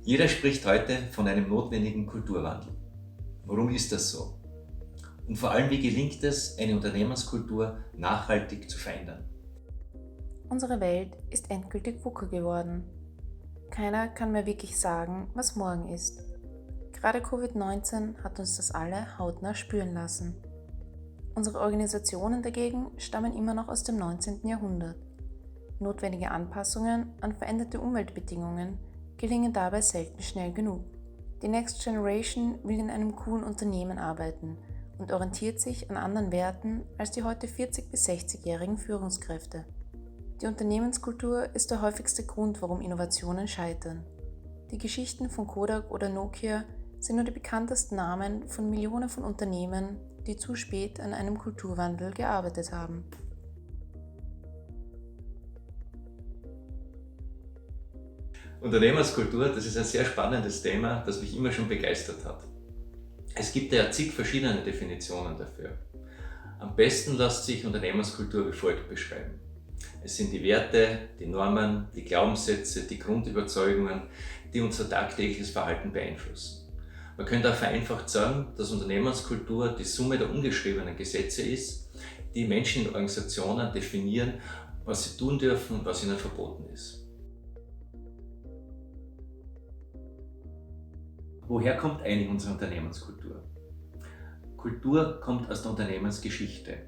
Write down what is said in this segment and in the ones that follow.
Jeder spricht heute von einem notwendigen Kulturwandel. Warum ist das so? Und vor allem, wie gelingt es, eine Unternehmenskultur nachhaltig zu verändern? Unsere Welt ist endgültig VUCA geworden. Keiner kann mehr wirklich sagen, was morgen ist. Gerade Covid-19 hat uns das alle hautnah spüren lassen. Unsere Organisationen dagegen stammen immer noch aus dem 19. Jahrhundert. Notwendige Anpassungen an veränderte Umweltbedingungen gelingen dabei selten schnell genug. Die Next Generation will in einem coolen Unternehmen arbeiten und orientiert sich an anderen Werten als die heute 40- bis 60-jährigen Führungskräfte. Die Unternehmenskultur ist der häufigste Grund, warum Innovationen scheitern. Die Geschichten von Kodak oder Nokia sind nur die bekanntesten Namen von Millionen von Unternehmen, die zu spät an einem Kulturwandel gearbeitet haben. Unternehmenskultur, das ist ein sehr spannendes Thema, das mich immer schon begeistert hat. Es gibt ja zig verschiedene Definitionen dafür. Am besten lässt sich Unternehmenskultur wie folgt beschreiben. Es sind die Werte, die Normen, die Glaubenssätze, die Grundüberzeugungen, die unser tagtägliches Verhalten beeinflussen. Man könnte auch vereinfacht sagen, dass Unternehmenskultur die Summe der ungeschriebenen Gesetze ist, die Menschen in Organisationen definieren, was sie tun dürfen und was ihnen verboten ist. Woher kommt eigentlich unsere Unternehmenskultur? Kultur kommt aus der Unternehmensgeschichte.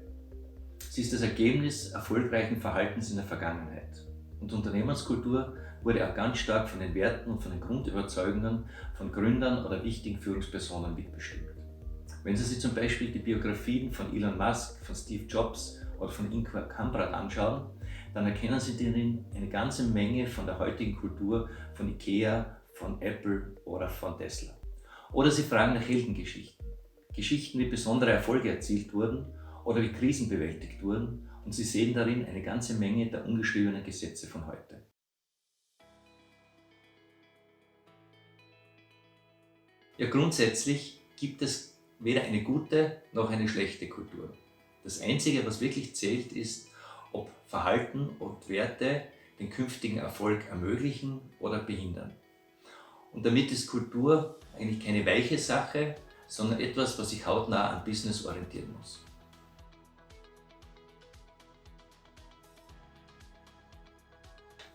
Sie ist das Ergebnis erfolgreichen Verhaltens in der Vergangenheit. Und Unternehmenskultur wurde auch ganz stark von den Werten und von den Grundüberzeugungen von Gründern oder wichtigen Führungspersonen mitbestimmt. Wenn Sie sich zum Beispiel die Biografien von Elon Musk, von Steve Jobs oder von Ingvar Kamprad anschauen, dann erkennen Sie darin eine ganze Menge von der heutigen Kultur von IKEA, von Apple oder von Tesla. Oder Sie fragen nach Heldengeschichten. Geschichten, wie besondere Erfolge erzielt wurden oder wie Krisen bewältigt wurden, und Sie sehen darin eine ganze Menge der ungeschriebenen Gesetze von heute. Ja, grundsätzlich gibt es weder eine gute noch eine schlechte Kultur. Das Einzige, was wirklich zählt, ist, ob Verhalten und Werte den künftigen Erfolg ermöglichen oder behindern. Und damit ist Kultur eigentlich keine weiche Sache, sondern etwas, was sich hautnah an Business orientieren muss.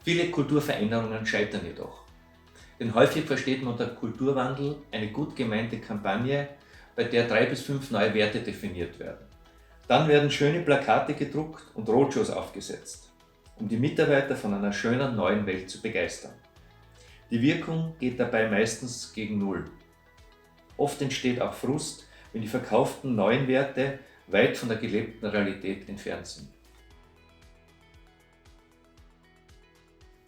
Viele Kulturveränderungen scheitern jedoch. Denn häufig versteht man unter Kulturwandel eine gut gemeinte Kampagne, bei der 3 bis 5 neue Werte definiert werden. Dann werden schöne Plakate gedruckt und Roadshows aufgesetzt, um die Mitarbeiter von einer schönen neuen Welt zu begeistern. Die Wirkung geht dabei meistens gegen Null. Oft entsteht auch Frust, wenn die verkauften neuen Werte weit von der gelebten Realität entfernt sind.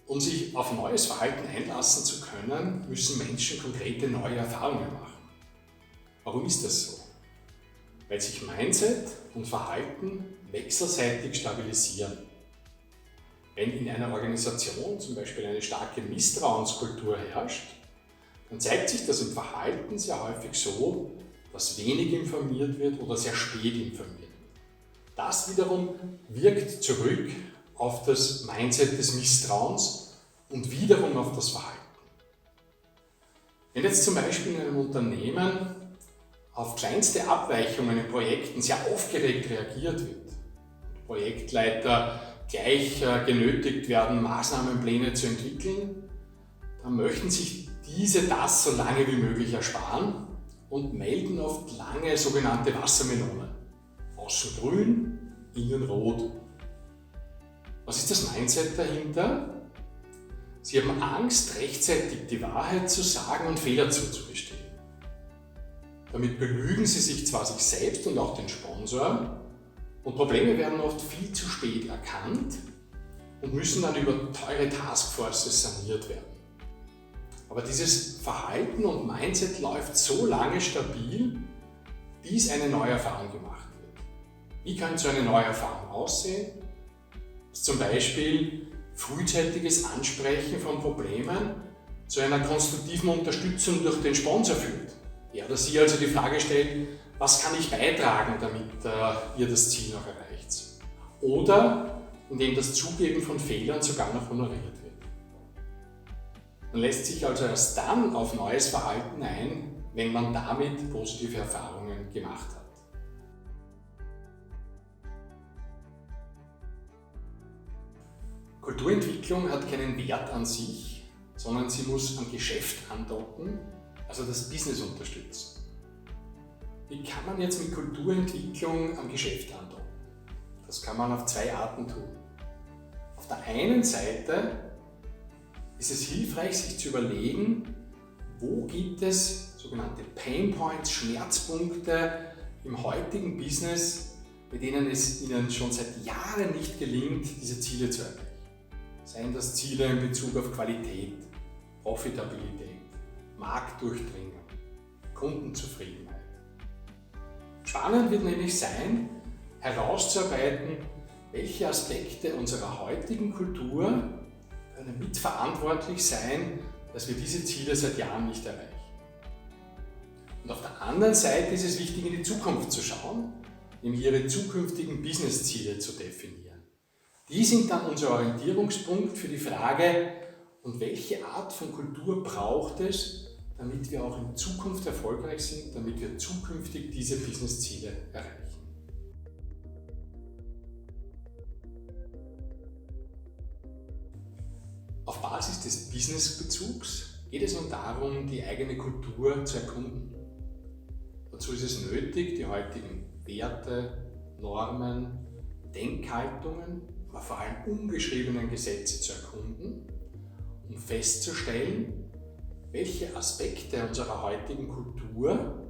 Um sich auf neues Verhalten einlassen zu können, müssen Menschen konkrete neue Erfahrungen machen. Warum ist das so? Weil sich Mindset und Verhalten wechselseitig stabilisieren. Wenn in einer Organisation zum Beispiel eine starke Misstrauenskultur herrscht, dann zeigt sich das im Verhalten sehr häufig so, dass wenig informiert wird oder sehr spät informiert wird. Das wiederum wirkt zurück auf das Mindset des Misstrauens und wiederum auf das Verhalten. Wenn jetzt zum Beispiel in einem Unternehmen auf kleinste Abweichungen in Projekten sehr aufgeregt reagiert wird, Projektleiter gleich genötigt werden, Maßnahmenpläne zu entwickeln, dann möchten sich diese das so lange wie möglich ersparen und melden oft lange sogenannte Wassermelonen. Außen grün, innen rot. Was ist das Mindset dahinter? Sie haben Angst, rechtzeitig die Wahrheit zu sagen und Fehler zuzugestehen. Damit belügen sie sich zwar sich selbst und auch den Sponsor, und Probleme werden oft viel zu spät erkannt und müssen dann über teure Taskforces saniert werden. Aber dieses Verhalten und Mindset läuft so lange stabil, bis eine neue Erfahrung gemacht wird. Wie kann so eine neue Erfahrung aussehen? Das ist zum Beispiel frühzeitiges Ansprechen von Problemen zu einer konstruktiven Unterstützung durch den Sponsor führt. Er oder sie also die Frage stellt, was kann ich beitragen, damit ihr das Ziel noch erreicht? Oder indem das Zugeben von Fehlern sogar noch honoriert wird. Man lässt sich also erst dann auf neues Verhalten ein, wenn man damit positive Erfahrungen gemacht hat. Kulturentwicklung hat keinen Wert an sich, sondern sie muss am Geschäft andocken, also das Business unterstützen. Wie kann man jetzt mit Kulturentwicklung am Geschäft andocken? Das kann man auf zwei Arten tun. Auf der einen Seite ist es hilfreich, sich zu überlegen, wo gibt es sogenannte Pain Points, Schmerzpunkte im heutigen Business, bei denen es Ihnen schon seit Jahren nicht gelingt, diese Ziele zu erreichen. Seien das Ziele in Bezug auf Qualität, Profitabilität, Marktdurchdringung, Kundenzufriedenheit. Spannend wird nämlich sein, herauszuarbeiten, welche Aspekte unserer heutigen Kultur können mitverantwortlich sein, dass wir diese Ziele seit Jahren nicht erreichen. Und auf der anderen Seite ist es wichtig, in die Zukunft zu schauen, nämlich Ihre zukünftigen Business-Ziele zu definieren. Die sind dann unser Orientierungspunkt für die Frage, und welche Art von Kultur braucht es, damit wir auch in Zukunft erfolgreich sind, damit wir zukünftig diese Business-Ziele erreichen. Auf Basis des Businessbezugs geht es nun darum, die eigene Kultur zu erkunden. Dazu ist es nötig, die heutigen Werte, Normen, Denkhaltungen, aber vor allem ungeschriebenen Gesetze zu erkunden, um festzustellen, welche Aspekte unserer heutigen Kultur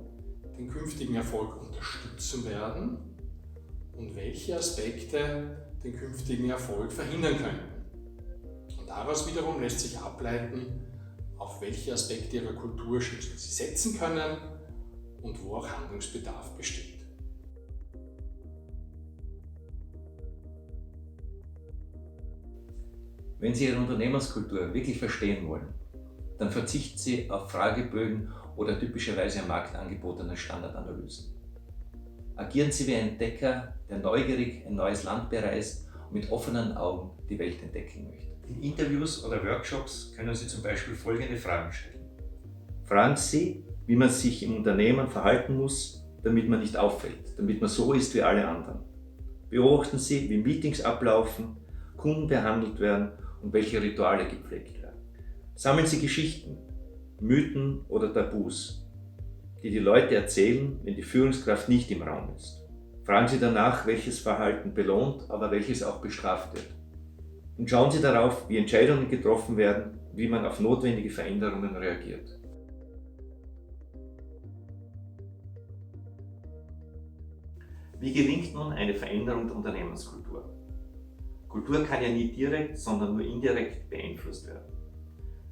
den künftigen Erfolg unterstützen werden und welche Aspekte den künftigen Erfolg verhindern könnten. Und daraus wiederum lässt sich ableiten, auf welche Aspekte Ihrer Kultur Sie setzen können und wo auch Handlungsbedarf besteht. Wenn Sie Ihre Unternehmenskultur wirklich verstehen wollen, dann verzichten Sie auf Fragebögen oder typischerweise am Markt angebotene Standardanalysen. Agieren Sie wie ein Entdecker, der neugierig ein neues Land bereist und mit offenen Augen die Welt entdecken möchte. In Interviews oder Workshops können Sie zum Beispiel folgende Fragen stellen. Fragen Sie, wie man sich im Unternehmen verhalten muss, damit man nicht auffällt, damit man so ist wie alle anderen. Beobachten Sie, wie Meetings ablaufen, Kunden behandelt werden und welche Rituale gepflegt werden. Sammeln Sie Geschichten, Mythen oder Tabus, die die Leute erzählen, wenn die Führungskraft nicht im Raum ist. Fragen Sie danach, welches Verhalten belohnt, aber welches auch bestraft wird. Und schauen Sie darauf, wie Entscheidungen getroffen werden, wie man auf notwendige Veränderungen reagiert. Wie gelingt nun eine Veränderung der Unternehmenskultur? Kultur kann ja nie direkt, sondern nur indirekt beeinflusst werden.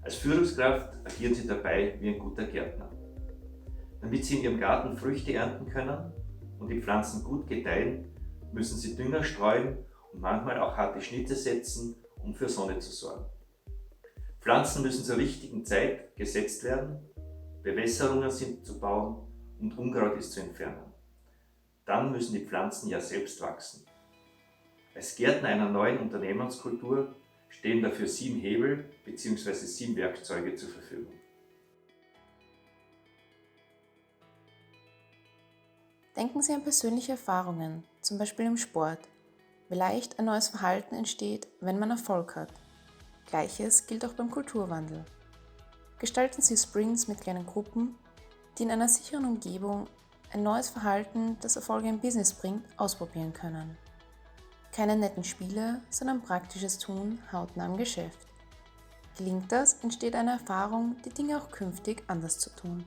Als Führungskraft agieren Sie dabei wie ein guter Gärtner. Damit Sie in Ihrem Garten Früchte ernten können und die Pflanzen gut gedeihen, müssen Sie Dünger streuen und manchmal auch harte Schnitte setzen, um für Sonne zu sorgen. Pflanzen müssen zur richtigen Zeit gesetzt werden, Bewässerungen sind zu bauen und Unkraut ist zu entfernen. Dann müssen die Pflanzen ja selbst wachsen. Als Gärtner einer neuen Unternehmenskultur stehen dafür 7 Hebel bzw. 7 Werkzeuge zur Verfügung. Denken Sie an persönliche Erfahrungen, zum Beispiel im Sport. Wie leicht ein neues Verhalten entsteht, wenn man Erfolg hat. Gleiches gilt auch beim Kulturwandel. Gestalten Sie Sprints mit kleinen Gruppen, die in einer sicheren Umgebung ein neues Verhalten, das Erfolge im Business bringt, ausprobieren können. Keine netten Spiele, sondern praktisches Tun hautnah am Geschäft. Gelingt das, entsteht eine Erfahrung, die Dinge auch künftig anders zu tun.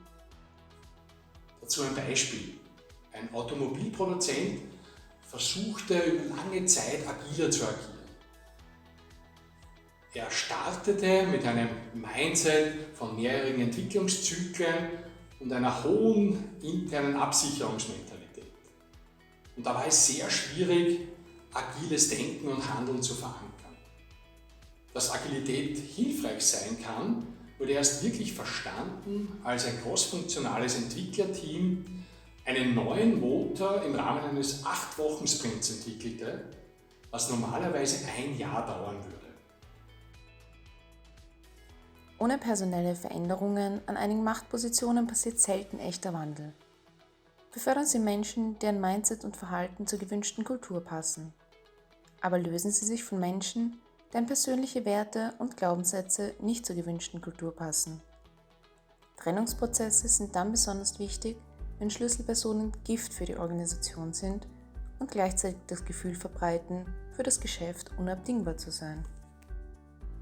Dazu ein Beispiel. Ein Automobilproduzent versuchte über lange Zeit agiler zu agieren. Er startete mit einem Mindset von mehreren Entwicklungszyklen und einer hohen internen Absicherungsmentalität. Und da war es sehr schwierig, agiles Denken und Handeln zu verankern. Dass Agilität hilfreich sein kann, wurde erst wirklich verstanden, als ein crossfunktionales Entwicklerteam einen neuen Motor im Rahmen eines 8-Wochen-Sprints entwickelte, was normalerweise ein Jahr dauern würde. Ohne personelle Veränderungen an einigen Machtpositionen passiert selten echter Wandel. Befördern Sie Menschen, deren Mindset und Verhalten zur gewünschten Kultur passen. Aber lösen Sie sich von Menschen, deren persönliche Werte und Glaubenssätze nicht zur gewünschten Kultur passen. Trennungsprozesse sind dann besonders wichtig, wenn Schlüsselpersonen Gift für die Organisation sind und gleichzeitig das Gefühl verbreiten, für das Geschäft unabdingbar zu sein.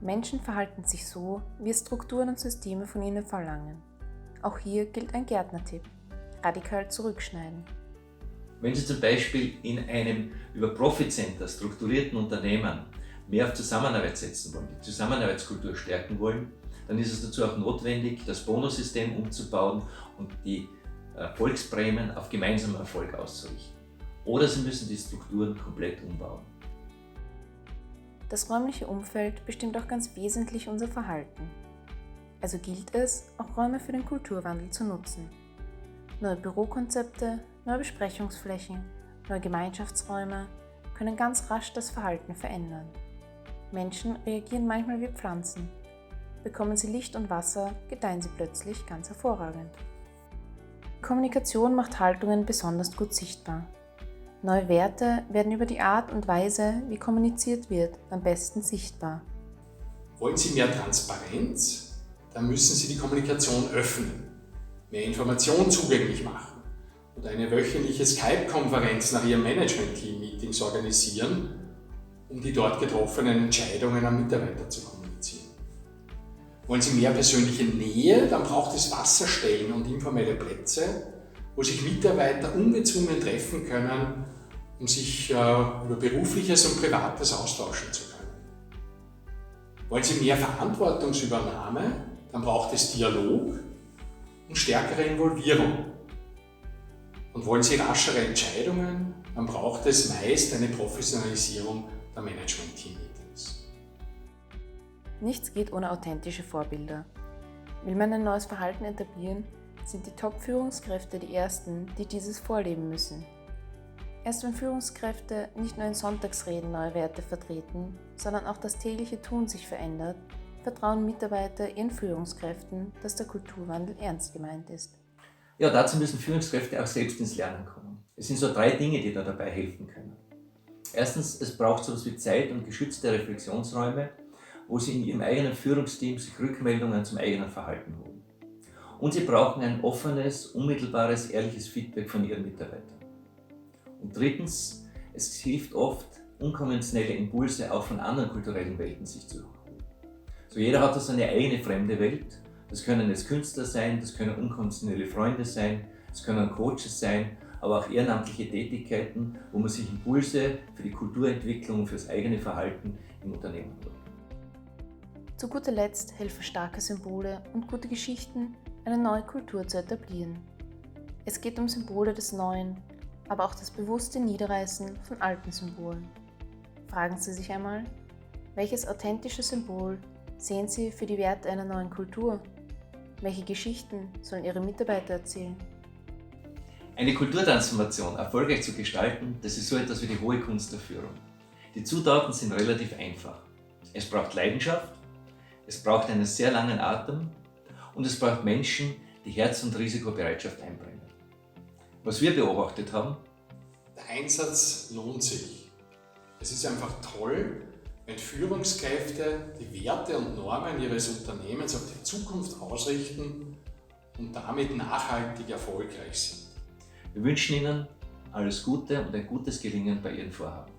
Menschen verhalten sich so, wie es Strukturen und Systeme von ihnen verlangen. Auch hier gilt ein Gärtnertipp: radikal zurückschneiden. Wenn Sie zum Beispiel in einem über Profitcenter strukturierten Unternehmen mehr auf Zusammenarbeit setzen wollen, die Zusammenarbeitskultur stärken wollen, dann ist es dazu auch notwendig, das Bonussystem umzubauen und die Erfolgsprämien auf gemeinsamen Erfolg auszurichten. Oder Sie müssen die Strukturen komplett umbauen. Das räumliche Umfeld bestimmt auch ganz wesentlich unser Verhalten. Also gilt es, auch Räume für den Kulturwandel zu nutzen. Neue Bürokonzepte, neue Besprechungsflächen, neue Gemeinschaftsräume können ganz rasch das Verhalten verändern. Menschen reagieren manchmal wie Pflanzen. Bekommen sie Licht und Wasser, gedeihen sie plötzlich ganz hervorragend. Kommunikation macht Haltungen besonders gut sichtbar. Neue Werte werden über die Art und Weise, wie kommuniziert wird, am besten sichtbar. Wollen Sie mehr Transparenz? Dann müssen Sie die Kommunikation öffnen, mehr Informationen zugänglich machen oder eine wöchentliche Skype-Konferenz nach Ihrem Management-Team-Meetings organisieren, um die dort getroffenen Entscheidungen an Mitarbeiter zu kommunizieren. Wollen Sie mehr persönliche Nähe? Dann braucht es Wasserstellen und informelle Plätze, wo sich Mitarbeiter ungezwungen treffen können, um sich über Berufliches und Privates austauschen zu können. Wollen Sie mehr Verantwortungsübernahme? Dann braucht es Dialog und stärkere Involvierung. Und wollen Sie raschere Entscheidungen? Dann braucht es meist eine Professionalisierung der Management-Team-Meetings. Nichts geht ohne authentische Vorbilder. Will man ein neues Verhalten etablieren, sind die Top-Führungskräfte die Ersten, die dieses vorleben müssen. Erst wenn Führungskräfte nicht nur in Sonntagsreden neue Werte vertreten, sondern auch das tägliche Tun sich verändert, vertrauen Mitarbeiter ihren Führungskräften, dass der Kulturwandel ernst gemeint ist. Ja, dazu müssen Führungskräfte auch selbst ins Lernen kommen. Es sind so 3 Dinge, die da dabei helfen können. Erstens, es braucht so etwas wie Zeit und geschützte Reflexionsräume, wo Sie in Ihrem eigenen Führungsteam sich Rückmeldungen zum eigenen Verhalten holen. Und Sie brauchen ein offenes, unmittelbares, ehrliches Feedback von Ihren Mitarbeitern. Und drittens, es hilft oft, unkonventionelle Impulse auch von anderen kulturellen Welten sich zu holen. So jeder hat da seine eigene fremde Welt. Das können jetzt Künstler sein, das können unkonventionelle Freunde sein, das können Coaches sein, aber auch ehrenamtliche Tätigkeiten, wo man sich Impulse für die Kulturentwicklung und für das eigene Verhalten im Unternehmen holt. Zu guter Letzt helfen starke Symbole und gute Geschichten, eine neue Kultur zu etablieren. Es geht um Symbole des Neuen, aber auch das bewusste Niederreißen von alten Symbolen. Fragen Sie sich einmal, welches authentische Symbol sehen Sie für die Werte einer neuen Kultur? Welche Geschichten sollen Ihre Mitarbeiter erzählen? Eine Kulturtransformation erfolgreich zu gestalten, das ist so etwas wie die hohe Kunst der Führung. Die Zutaten sind relativ einfach. Es braucht Leidenschaft, es braucht einen sehr langen Atem und es braucht Menschen, die Herz- und Risikobereitschaft einbringen. Was wir beobachtet haben: Der Einsatz lohnt sich. Es ist einfach toll, wenn Führungskräfte die Werte und Normen ihres Unternehmens auf die Zukunft ausrichten und damit nachhaltig erfolgreich sind. Wir wünschen Ihnen alles Gute und ein gutes Gelingen bei Ihren Vorhaben.